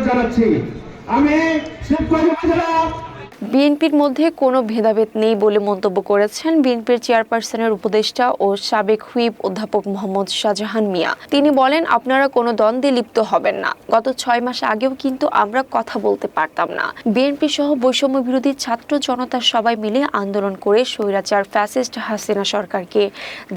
জানাচ্ছি। আমি শিবগঞ্জ উপজেলা বিএনপির মধ্যে কোনো ভেদাভেদ নেই বলে মন্তব্য করেছেন বিএনপির চেয়ারপারসনের উপদেষ্টা ও সাবেক হুইপ অধ্যাপক মোহাম্মদ শাহজাহান মিয়া। তিনি বলেন, আপনারা কোনো দ্বন্দ্বে লিপ্ত হবেন না। গত 6 মাস আগেও কিন্তু আমরা কথা বলতে পারতাম না। বিএনপি সহ বৈষম্য বিরোধী ছাত্র জনতা সবাই মিলে আন্দোলন করে স্বৈরাচার ফ্যাসিস্ট হাসিনা সরকারকে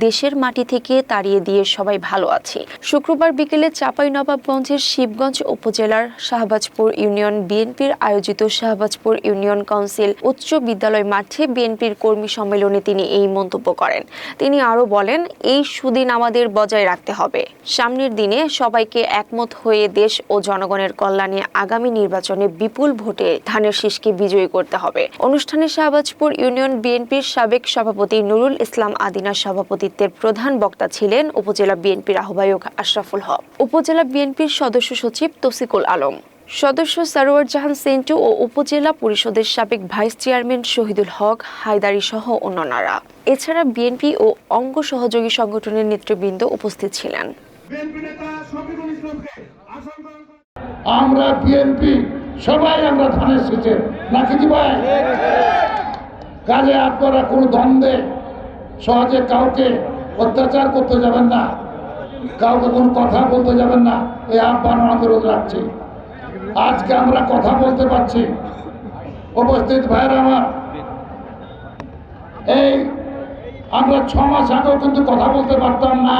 দেশের মাটি থেকে তাড়িয়ে দিয়ে সবাই ভালো আছি। শুক্রবার বিকেলে চাঁপাইনবাবগঞ্জের শিবগঞ্জ উপজেলার শাহবাজপুর ইউনিয়ন বিএনপির আয়োজিত শাহবাজপুর ইউনিয়ন কাউন্সিল উচ্চ বিদ্যালয় মাঠে বিএনপির কর্মী সম্মেলনে তিনি এই মন্তব্য করেন। তিনি আরও বলেন, এই সুদিন আমাদের বজায় রাখতে হবে। সামনের দিনে সবাইকে একমত হয়ে দেশ ও জনগণের কল্যাণে আগামী নির্বাচনে বিপুল ভোটে ধানের শীষকে বিজয়ী করতে হবে। অনুষ্ঠানে শাহবাজপুর ইউনিয়ন বিএনপির সাবেক সভাপতি নুরুল ইসলাম আদিনার সভাপতিত্বের প্রধান বক্তা ছিলেন উপজেলা বিএনপির আহ্বায়ক আশরাফুল হক, উপজেলা বিএনপির সদস্য সচিব তৌসিকুল আলম, সদস্য সারোয়ার জাহান সেন্টু ও উপজেলা পরিষদের সাবেক ভাইস চেয়ারম্যান শহীদুল হক হায়দারি সহ অন্যান্যরা। এছাড়া বিএনপি ও অঙ্গ সহযোগী সংগঠনের নেতৃবৃন্দ উপস্থিত ছিলেন। আমরা বিএনপি সবাই আমরা ধানের শীষে নাকি কি ভাই? কাজে আপনারা কোনো দ্বন্দ্বে সহজে কাউকে অত্যাচার করতে যাবেন না, কাউকে কোনো কথা বলতে যাবেন না, এই আহ্বান অনুরোধ রাখছি। আজকে আমরা কথা বলতে পারছি। উপস্থিত ভাইয়েরা আমার, এই আমরা 6 মাস আগেও কিন্তু কথা বলতে পারতাম না।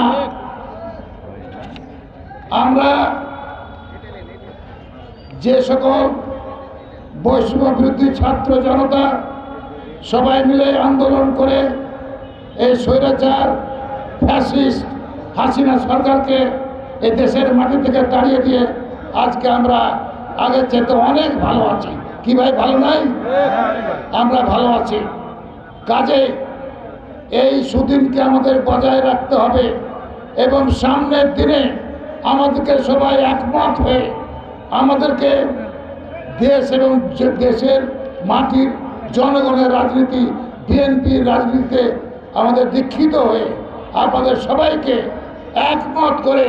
আমরা যে সকল বৈষম্য বিরোধী ছাত্র জনতা সবাই মিলে আন্দোলন করে এই স্বৈরাচার ফ্যাসিস্ট হাসিনা সরকারকে এই দেশের মাটি থেকে তাড়িয়ে দিয়ে আজকে আমরা আগের চেয়ে অনেক ভালো আছি। কি ভাই, ভালো নাই? আমরা ভালো আছি। কাজে এই সুদিনকে আমাদের বজায় রাখতে হবে এবং সামনের দিনে আমাদেরকে সবাই একমত হয়ে আমাদেরকে দেশ এবং দেশের মাটির জনগণের রাজনীতি, বিএনপির রাজনীতিতে আমাদের দীক্ষিত হয়ে আপনাদের সবাইকে একমত করে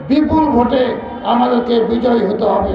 বিপুল ভোটে আমাদেরকে বিজয়ী হতে হবে।